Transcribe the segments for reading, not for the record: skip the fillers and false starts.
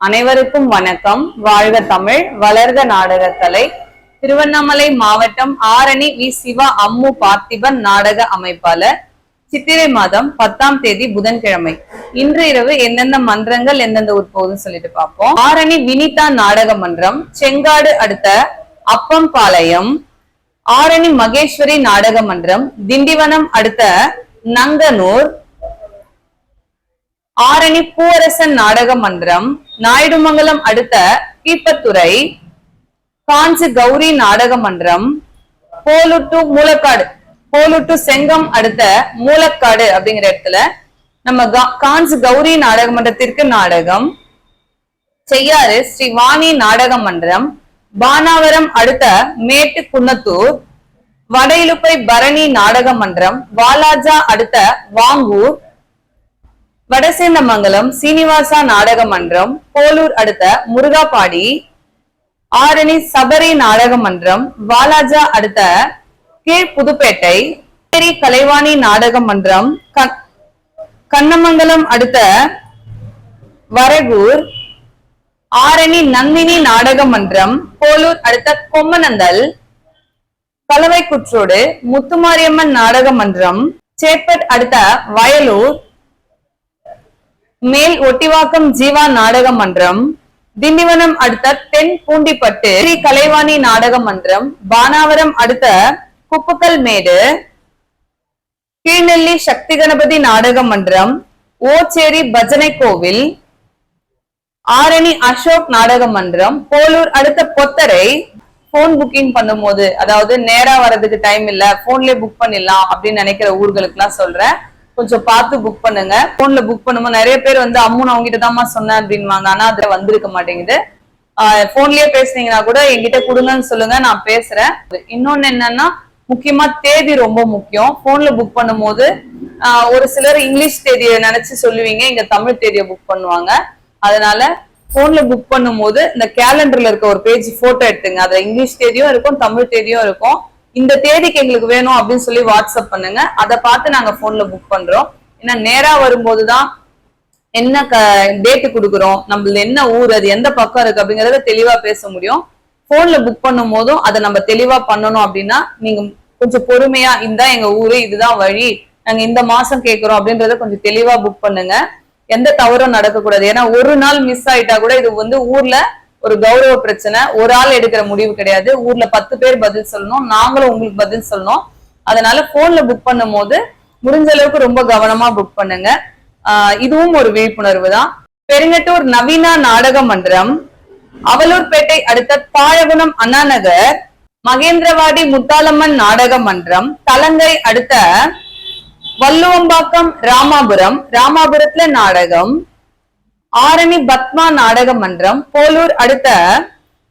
அனைவருக்கும் வணக்கம். வாழ்க தமிழ், வளர்க நாடகக்கலை. திருவண்ணாமலை மாவட்டம் ஆரணி வி சிவா அம்மு பார்த்திபன் நாடக அமைப்பாளர். சித்திரை மாதம் 10ஆம் தேதி புதன்கிழமை. இன்று இரவு எந்தெந்த மன்றங்கள் எந்தெந்த ஊர் போகுதுன்னு சொல்லிட்டு பார்ப்போம். ஆரணி வினிதா நாடக மன்றம், செங்காடு அடுத்த அப்பம்பாளையம். ஆரணி மகேஸ்வரி நாடக மன்றம், திண்டிவனம் அடுத்த நங்கனூர். ஆரணி பூவரசன் நாடக மன்றம், நாயுடுமங்கலம் அடுத்த கீப்பத்துறை. காஞ்சி கௌரி நாடக மன்றம், போலூர் டு மூலக்காடு, போலூர் டு செங்கம் அடுத்த மூலக்காடு அப்படிங்கிற இடத்துல நம்ம காஞ்சி கௌரி நாடக மன்றத்திற்கு நாடகம். செய்யாறு ஸ்ரீ வாணி நாடக மன்றம், பானாவரம் அடுத்த மேட்டு குன்னத்தூர். வடையிலுப்பை பரணி நாடக மன்றம், வாலாஜா அடுத்த வாங்கூர். வடசேந்தமங்கலம் சீனிவாசா நாடக மன்றம், போலூர் அடுத்த முருகாபாடி. ஆரணி சபரி நாடக மன்றம், வாலாஜா அடுத்த கீழ் புதுப்பேட்டை. கலைவாணி நாடக மன்றம், கண்ணமங்கலம் அடுத்த வரகூர். ஆரணி நந்தினி நாடக மன்றம், போலூர் அடுத்த கொம்மனந்தல். கலவைக்குற்றோடு முத்துமாரியம்மன் நாடக மன்றம், சேப்பட் அடுத்த வயலூர். மேல் ஒட்டிவாக்கம் ஜீவா நாடக மன்றம், திண்டிவனம் அடுத்த தென் பூண்டிப்பட்டு. ஸ்ரீ கலைவாணி நாடக மன்றம், பானாவரம் அடுத்த குப்புக்கல் மேடு. கீழ்நெல்லி சக்தி கணபதி நாடக மன்றம், ஓச்சேரி பஜனை கோவில். ஆரணி அசோக் நாடக மன்றம், போலூர் அடுத்த பொத்தரை. போன் புக்கிங் பண்ணும் போது, அதாவது நேரா வர்றதுக்கு டைம் இல்ல, போன்லயே புக் பண்ணிடலாம் அப்படின்னு நினைக்கிற ஊர்களுக்கு எல்லாம் சொல்றேன், கொஞ்சம் பார்த்து புக் பண்ணுங்க. போன்ல புக் பண்ணும்போது நிறைய பேர் வந்து அம்மு நான் உங்ககிட்ட தான்மா சொன்னேன் அப்படின்வாங்க, ஆனா அதுல வந்திருக்க மாட்டேங்குது. போன்லயே பேசுனீங்கன்னா கூட என்கிட்ட கொடுங்கன்னு சொல்லுங்க, நான் பேசுறேன். இன்னொன்னு என்னன்னா, முக்கியமா தேதி ரொம்ப முக்கியம். போன்ல புக் பண்ணும் போது ஒரு சிலர் இங்கிலீஷ் தேதியை நினைச்சு சொல்லுவீங்க, இங்க தமிழ் தேதியை புக் பண்ணுவாங்க. அதனால போன்ல புக் பண்ணும் போது இந்த கேலண்டர்ல இருக்க ஒரு பேஜ் போட்டோ எடுத்துங்க, அதுல இங்கிலீஷ் தேதியும் இருக்கும் தமிழ் தேதியும் இருக்கும். இந்த தேதிக்கு எங்களுக்கு வேணும் அப்படின்னு சொல்லி வாட்ஸ்அப் பண்ணுங்க, அதை பார்த்து நாங்க போன்ல புக் பண்றோம். ஏன்னா நேரா வரும்போதுதான் என்ன டேட்டு கொடுக்குறோம், நம்மள என்ன ஊர், அது எந்த பக்கம் இருக்கு அப்படிங்கறத தெளிவா பேச முடியும். போன்ல புக் பண்ணும் போதும் அதை நம்ம தெளிவா பண்ணணும். அப்படின்னா நீங்க கொஞ்சம் பொறுமையா, இதான் எங்க ஊரு, இதுதான் வழி, நாங்க இந்த மாசம் கேட்கிறோம் அப்படின்றத கொஞ்சம் தெளிவா புக் பண்ணுங்க. எந்த தவறும் நடக்கக்கூடாது. ஏன்னா ஒரு நாள் மிஸ் ஆயிட்டா கூட இது வந்து ஊர்ல ஒரு கௌரவ பிரச்சனை. ஒரு ஆள் எடுக்கிற முடிவு கிடையாது. ஊர்ல 10 பேர் பதில் சொல்லணும், நாங்களும் உங்களுக்கு பதில் சொல்லணும். அதனால போன்ல புக் பண்ணும் போது முடிஞ்ச அளவுக்கு ரொம்ப கவனமா புக் பண்ணுங்க. இதுவும் ஒரு விழிப்புணர்வு தான். பெருங்கட்டூர் நவீனா நாடக மன்றம், அவலூர்பேட்டை அடுத்த தாழகுணம் அண்ணாநகர். மகேந்திரவாடி முத்தாலம்மன் நாடக மன்றம், தலங்கை அடுத்த வள்ளுவம்பாக்கம் ராமாபுரம். ராமாபுரத்துல நாடகம். ஆரணி பத்மா நாடக மன்றம், போலூர் அடுத்த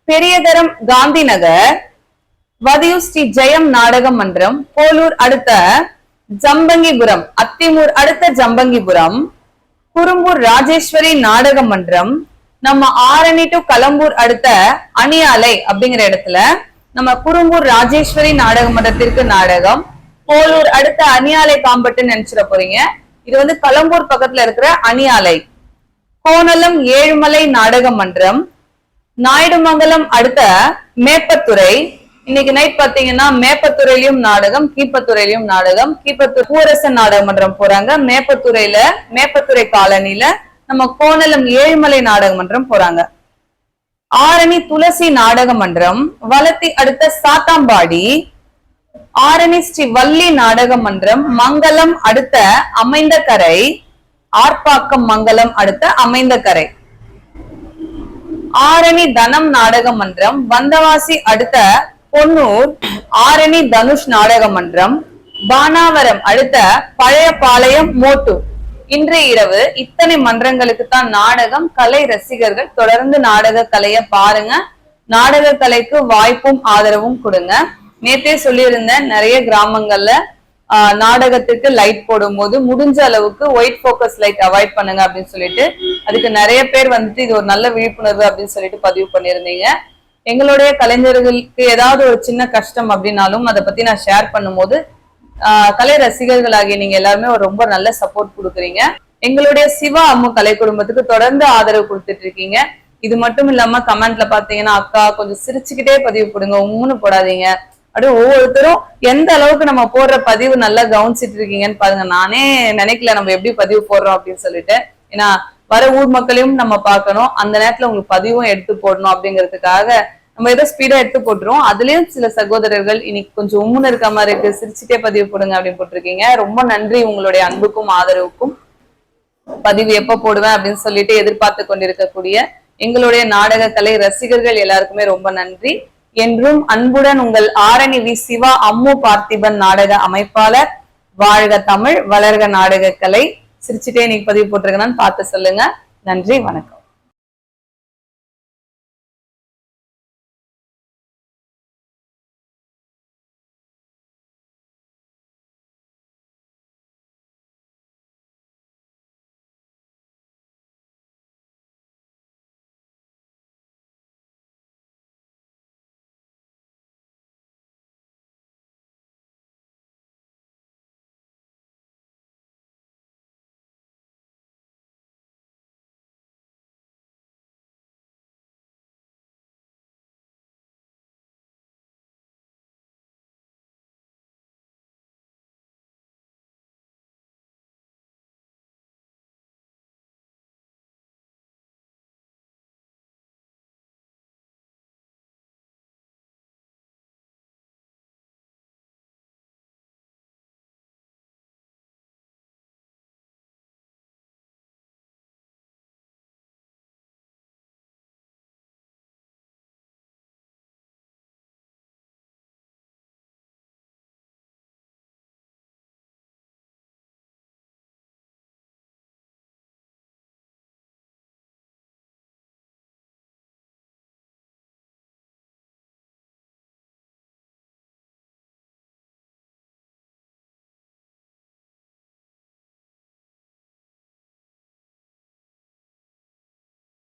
பெரியதரம் காந்தி நகர். வதியூர் ஸ்ரீ ஜெயம் நாடக மன்றம், போலூர் அடுத்த ஜம்பங்கிபுரம். அத்திமூர் அடுத்த ஜம்பங்கிபுரம். குறும்பூர் ராஜேஸ்வரி நாடக மன்றம், நம்ம ஆரணி டு கலம்பூர் அடுத்த அணியாலை அப்படிங்கிற இடத்துல நம்ம குறும்பூர் ராஜேஸ்வரி நாடக மன்றத்திற்கு நாடகம். போலூர் அடுத்த அணியாலை காம்பட்டுன்னு நினைச்சிட போறீங்க, இது வந்து கலம்பூர் பக்கத்துல இருக்கிற அணியாலை. கோணலம் ஏழுமலை நாடக மன்றம், நாயுடுமங்கலம் அடுத்த மேப்பத்துறை. இன்னைக்கு நைட் பாத்தீங்கன்னா மேப்பத்துறையிலும் நாடகம், கீப்பத்துறையிலும் நாடகம். கீப்பத்தூர் பூவரசன் நாடக மன்றம் போறாங்க. மேப்பத்துறை காலனில நம்ம கோணலம் ஏழுமலை நாடக மன்றம் போறாங்க. ஆரணி துளசி நாடக மன்றம், வளத்தி அடுத்த சாத்தாம்பாடி. ஆரணி ஸ்ரீ வள்ளி நாடக மன்றம், மங்கலம் அடுத்த அமைந்த கரை. ஆர்ப்பாக்கம் மங்கலம் அடுத்த அமைந்த கரை. ஆரணி தனம் நாடக மன்றம், வந்தவாசி அடுத்த பொன்னூர். ஆரணி தனுஷ் நாடக மன்றம், பானாவரம் அடுத்த பழைய பாளையம் மோட்டூர். இன்றைய இரவு இத்தனை மன்றங்களுக்கு தான் நாடகம். கலை ரசிகர்கள் தொடர்ந்து நாடக கலைய பாருங்க. நாடக கலைக்கு வாய்ப்பும் ஆதரவும் கொடுங்க. நேற்றே சொல்லியிருந்தேன், நிறைய கிராமங்கள்ல நாடகத்துக்கு லைட் போடும் போது முடிஞ்ச அளவுக்கு ஒயிட் போக்கஸ் லைட் அவாய்ட் பண்ணுங்க அப்படின்னு சொல்லிட்டு, அதுக்கு நிறைய பேர் வந்துட்டு இது ஒரு நல்ல விழிப்புணர்வு அப்படின்னு சொல்லிட்டு பதிவு பண்ணியிருந்தீங்க. எங்களுடைய கலைஞர்களுக்கு ஏதாவது ஒரு சின்ன கஷ்டம் அப்படின்னாலும் அதை பத்தி நான் ஷேர் பண்ணும் போது கலை ரசிகர்களாகிய நீங்க எல்லாருமே ஒரு ரொம்ப நல்ல சப்போர்ட் கொடுக்குறீங்க. எங்களுடைய சிவா அம்மு கலை குடும்பத்துக்கு தொடர்ந்து ஆதரவு கொடுத்துட்டு இருக்கீங்க. இது மட்டும் இல்லாம கமெண்ட்ல பாத்தீங்கன்னா, அக்கா கொஞ்சம் சிரிச்சுக்கிட்டே பதிவு போடுங்க, உம்முன்னு போடாதீங்க. அப்படியே ஒவ்வொருத்தரும் எந்த அளவுக்கு நம்ம போடுற பதிவு நல்லா கவனிச்சிட்டு இருக்கீங்கன்னு பாருங்க. நானே நினைக்கல நம்ம எப்படி பதிவு போடுறோம் அப்படின்னு சொல்லிட்டு. ஏன்னா வர ஊர் மக்களையும் நம்ம பார்க்கணும், அந்த நேரத்துல உங்களுக்கு பதிவும் எடுத்து போடணும் அப்படிங்கிறதுக்காக நம்ம ஏதோ ஸ்பீடா எடுத்து போட்டுரும். அதுலயும் சில சகோதரர்கள் இன்னைக்கு கொஞ்சம் உம்முன்னு இருக்க மாதிரி இருக்கு, சிரிச்சுட்டே பதிவு போடுங்க அப்படின்னு போட்டிருக்கீங்க. ரொம்ப நன்றி உங்களுடைய அன்புக்கும் ஆதரவுக்கும். பதிவு எப்ப போடுவேன் அப்படின்னு சொல்லிட்டு எதிர்பார்த்து கொண்டிருக்கக்கூடிய எங்களுடைய நாடக கலை ரசிகர்கள் எல்லாருக்குமே ரொம்ப நன்றி. என்றும் அன்புடன் உங்கள் ஆரணி வி சிவா அம்மு பார்த்திபன் நாடக அமைப்பாளர். வாழ்க தமிழ், வளர்க நாடக கலை. சிரிச்சுட்டே நீங்க பதிவு போட்டிருக்கேன்னு பார்த்து சொல்லுங்க. நன்றி, வணக்கம்.